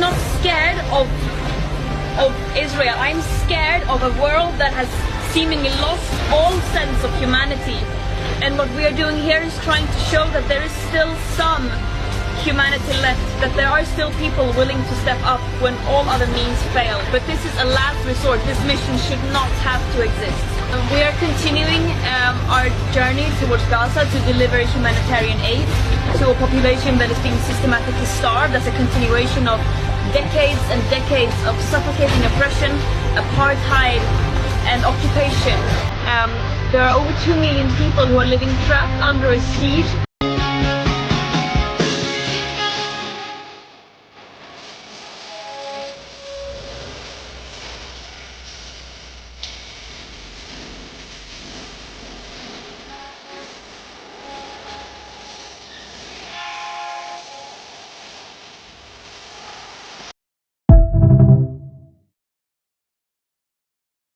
not scared of Israel. I'm scared of a world that has seemingly lost all sense of humanity. And what we are doing here is trying to show that there is still some humanity left, that there are still people willing to step up when all other means fail. But this is a last resort. This mission should not have to exist. We are continuing our journey towards Gaza to deliver humanitarian aid to a population that is being systematically starved as a continuation of decades and decades of suffocating oppression, apartheid and occupation. There are over 2 million people who are living trapped under a siege.